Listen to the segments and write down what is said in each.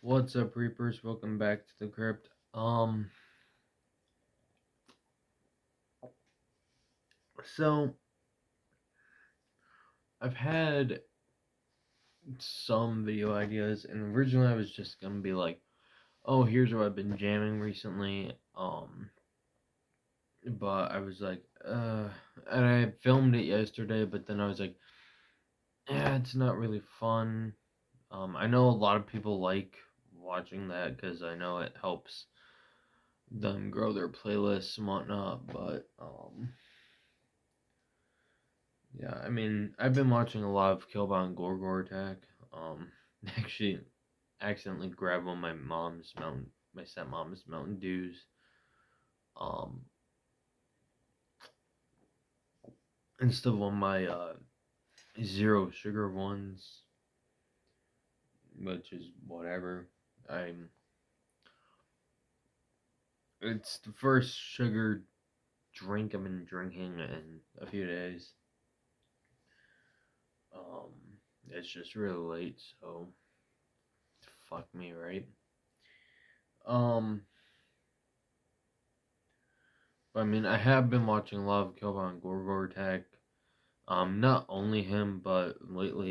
What's up, Reapers? Welcome back to the crypt. So I've had some video ideas, and originally I was just gonna be like, "Oh, here's what I've been jamming recently." But I was like, and I filmed it yesterday, but then I was like, "Yeah, it's not really fun." I know a lot of people like watching that because I know it helps them grow their playlists and whatnot, but yeah, I mean, I've been watching a lot of Killbound Gorgor Attack. Um, actually, accidentally grabbed one of my stepmom's Mountain Dews. Um, instead of one of my zero sugar ones, which is whatever. I'm. It's the first sugar drink I've been drinking in a few days. Um, it's just really late, so fuck me, right? Um, But I mean, I have been watching a lot of Killbound Gorgor Attack. Not only him, but lately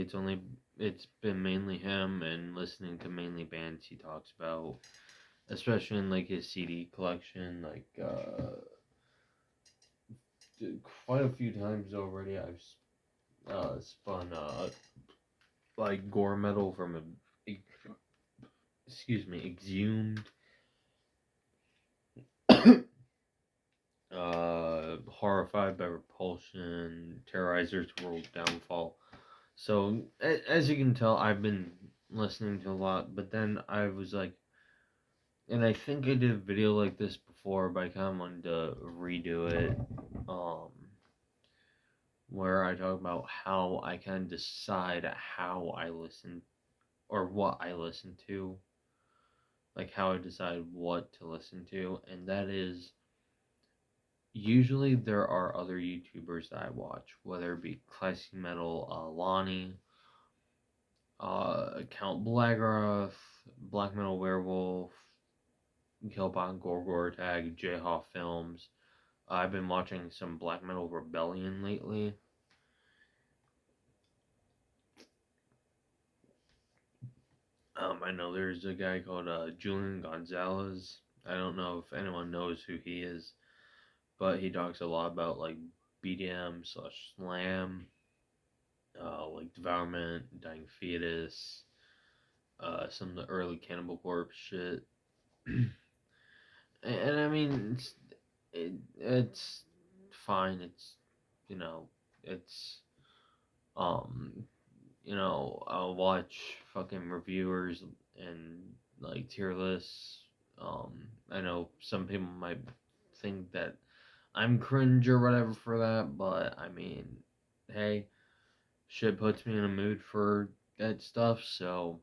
it's been mainly him and listening to mainly bands he talks about, especially in like his CD collection. Quite a few times already, I've spun like gore metal from excuse me, Exhumed, Horrified by Repulsion, Terrorizer's World Downfall. So as you can tell, I've been listening to a lot, but then I was like, and I think I did a video like this before, but I kind of wanted to redo it, um, where I talk about how I kind of decide how I listen or what I listen to, like how I decide what to listen to, and that is usually there are other YouTubers that I watch, whether it be classic metal, Lonnie, Count Blackroth, Black Metal Werewolf, Killbot Gorgor Tag, J-Hoff Films. I've been watching some Black Metal Rebellion lately. I know there's a guy called Julian Gonzalez. I don't know if anyone knows who he is, but he talks a lot about like BDM slash slam, like Devourment, Dying Fetus, some of the early Cannibal Corpse shit. And I mean, it's fine. It's you know, it's um, I'll watch fucking reviewers and like tier lists. I know some people might think that I'm cringe or whatever for that, but I mean, hey, shit puts me in a mood for that stuff, so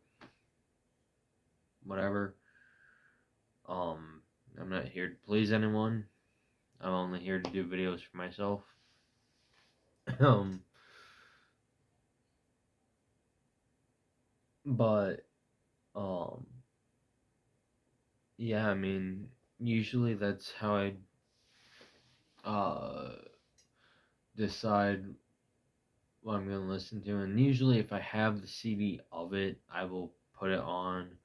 whatever. Um, I'm not here to please anyone. I'm only here to do videos for myself. um, but um, yeah, I mean, usually that's how I uh decide what I'm gonna listen to, and usually if I have the CD of it, I will put it on.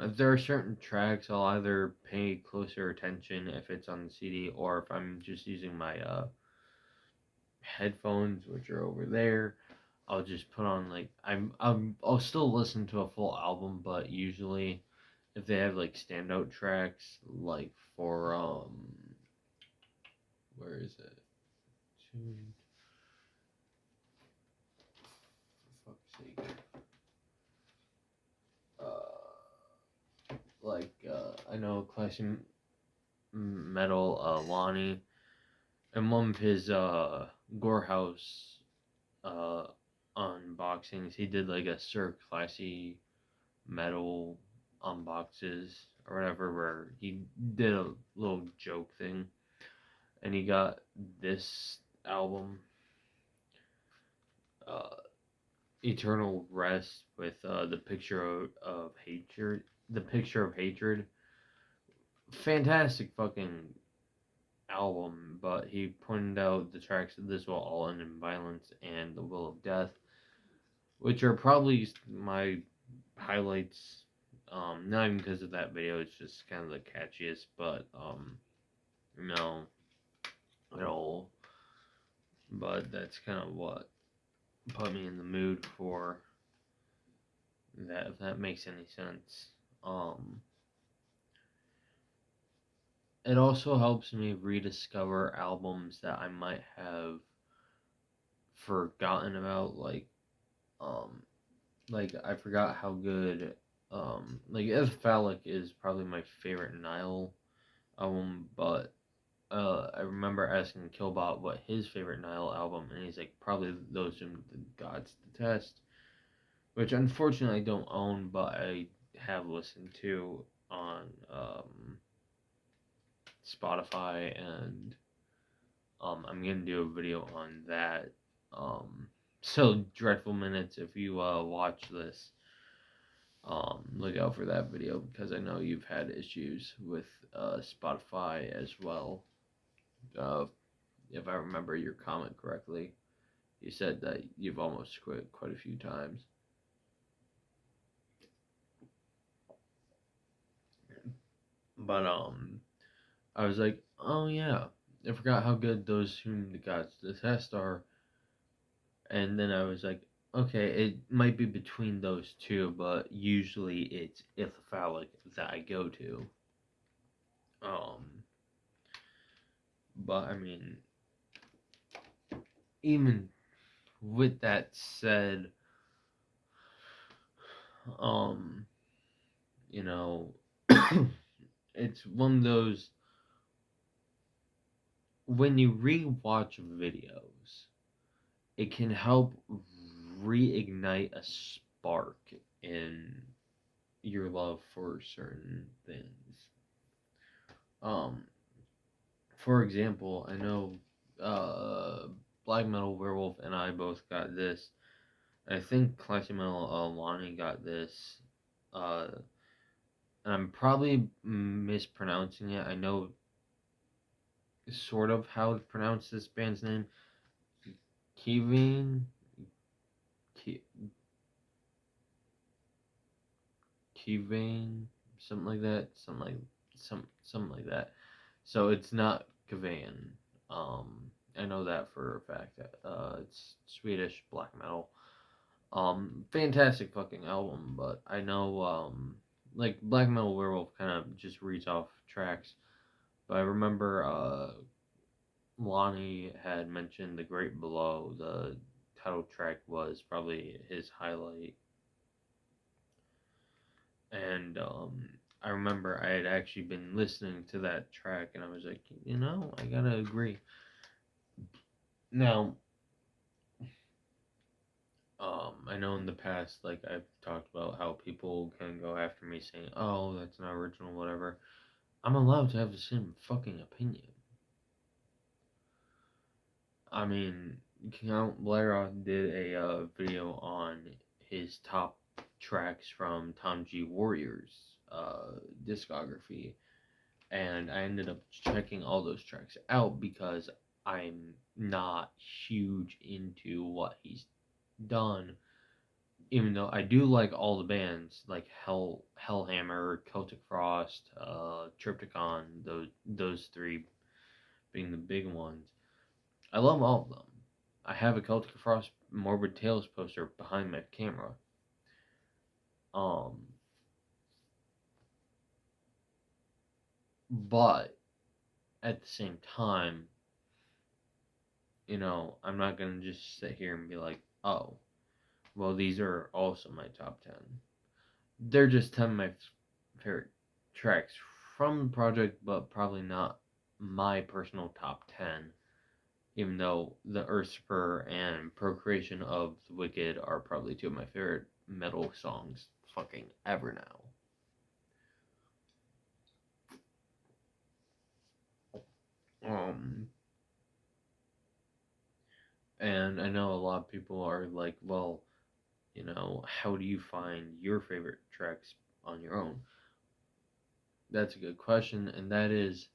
If there are certain tracks, I'll either pay closer attention if it's on the CD, or if I'm just using my headphones, which are over there, I'll just put on like I'll still listen to a full album, but usually if they have like standout tracks, like for where is it? Tuned, for fuck's sake. I know classic metal Lonnie and one of his Gorehouse uh unboxings, he did like a Sir Classy metal unboxes or whatever, where he did a little joke thing, and he got this album. Uh, Eternal Rest with the picture of hatred. The picture of hatred. Fantastic fucking album, but he pointed out the tracks "This Will All End in Violence" and "The Will of Death," which are probably my highlights. Not even because of that video; it's just kind of the catchiest. But no, at all. But that's kind of what put me in the mood for that. If that makes any sense. It also helps me rediscover albums that I might have forgotten about, um like I forgot how good like If Phallic is probably my favorite Nile album, but I remember asking Killbot what his favorite Nile album, and he's like probably those from the Gods Detest, which unfortunately I don't own, but I have listened to on Spotify, and I'm gonna do a video on that. So Dreadful Minutes, if you watch this, look out for that video because I know you've had issues with Spotify as well. Uh, if I remember your comment correctly, you said that you've almost quit quite a few times. But I was like, oh yeah, I forgot how good those whom the gods detest are. And then I was like, okay, it might be between those two, but usually it's Ithaphallic that I go to. Um, but I mean, even with that said, um, you know, it's one of those when you rewatch videos, it can help reignite a spark in your love for certain things. Um, for example, I know Black Metal Werewolf and I both got this. I think Classic Metal Lonnie got this. Uh, and I'm probably mispronouncing it. I know sort of how to pronounce this band's name. Kevin, Kevin, something like that. Something like that. So it's not Kavan. I know that for a fact. It's Swedish black metal. Fantastic fucking album, but I know like Black Metal Werewolf kind of just reads off tracks. But I remember Lonnie had mentioned The Great Below. The title track was probably his highlight, and I remember I had actually been listening to that track, and I was like, I gotta agree. Now, I know in the past, like I've talked about how people can go after me saying, "Oh, that's not original," whatever. I'm allowed to have the same fucking opinion. I mean, Count Blairoff did a video on his top tracks from Tom G. Warrior's discography, and I ended up checking all those tracks out because I'm not huge into what he's done, even though I do like all the bands like Hellhammer, Celtic Frost, Triptychon, those three being the big ones. I love all of them. I have a Celtic Frost Morbid Tales poster behind my camera. Um, but at the same time, I'm not gonna just sit here and be like, oh, well, these are also my top 10. They're just 10 of my favorite tracks from the project, but probably not my personal top 10. Even though the Earthspur and Procreation of the Wicked are probably two of my favorite metal songs fucking ever now. And I know a lot of people are like, well, how do you find your favorite tracks on your own? That's a good question, and that is,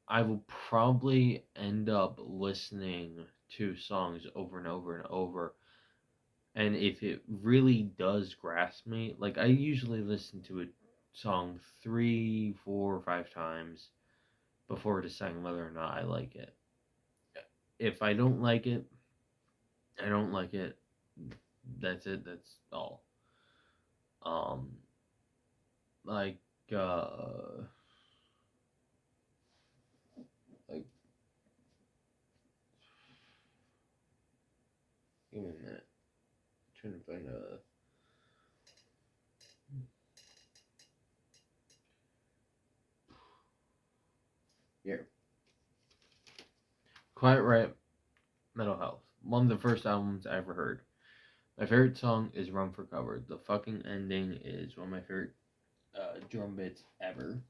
I will probably end up listening to songs over and over and over. And if it really does grasp me, like I usually listen to a song 3, 4, 5 times before deciding whether or not I like it. If I don't like it, I don't like it. That's it. That's all. Um, like, like, give me a minute. I'm trying to find a. Here. Quiet Riot, Mental Health. One of the first albums I ever heard. My favorite song is Run for Cover. The fucking ending is one of my favorite drum bits ever.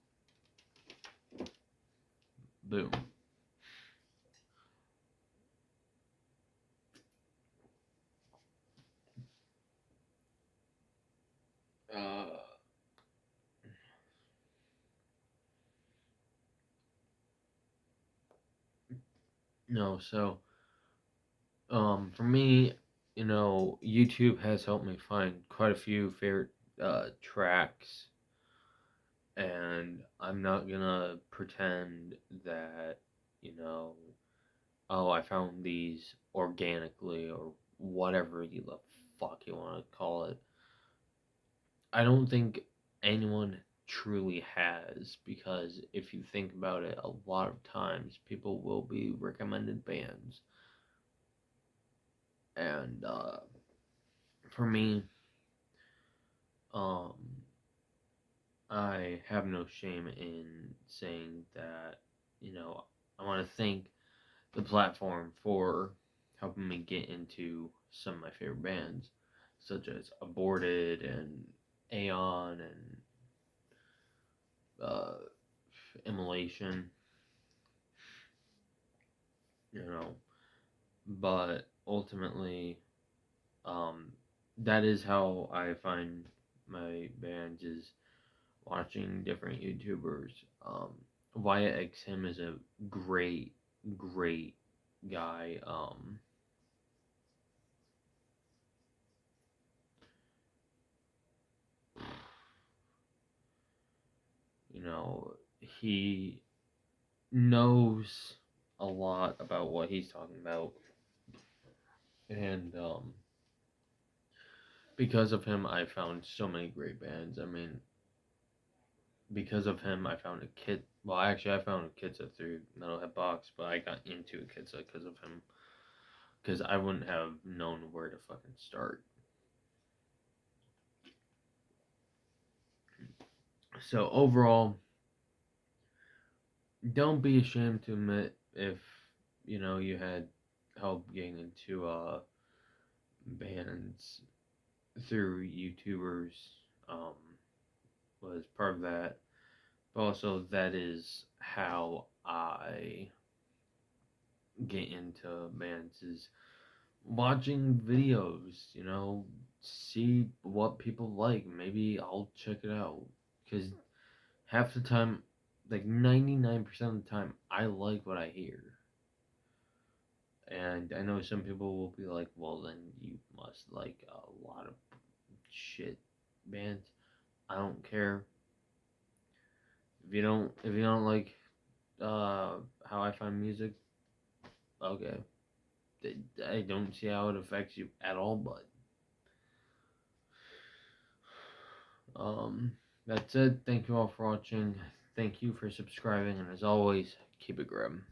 Boom. Uh, no, so for me, YouTube has helped me find quite a few favorite tracks, and I'm not gonna pretend that you know, oh, I found these organically or whatever the fuck you want to call it. I don't think anyone truly has, because if you think about it, a lot of times people will be recommended bands, and for me, um, I have no shame in saying that, I want to thank the platform for helping me get into some of my favorite bands, such as Aborted and Aeon and uh, Immolation, you know. But ultimately, um, that is how I find my bands, is watching different YouTubers. Wyatt X Him is a great, great guy. He knows a lot about what he's talking about, and because of him, I found so many great bands. I mean, because of him, I found a kid. Well, actually, I found a Kitsa through Metalhead Box, but I got into a Kitsa because of him. Because I wouldn't have known where to fucking start. So overall, don't be ashamed to admit if you had help getting into bands through YouTubers. Um, was part of that, but also that is how I get into bands, is watching videos, see what people like. Maybe I'll check it out. Because half the time, like 99% of the time, I like what I hear. And I know some people will be like, well, then you must like a lot of shit bands. I don't care. If you don't like how I find music, okay. I don't see how it affects you at all, but Um, that's it. Thank you all for watching. Thank you for subscribing, and as always, keep it grim.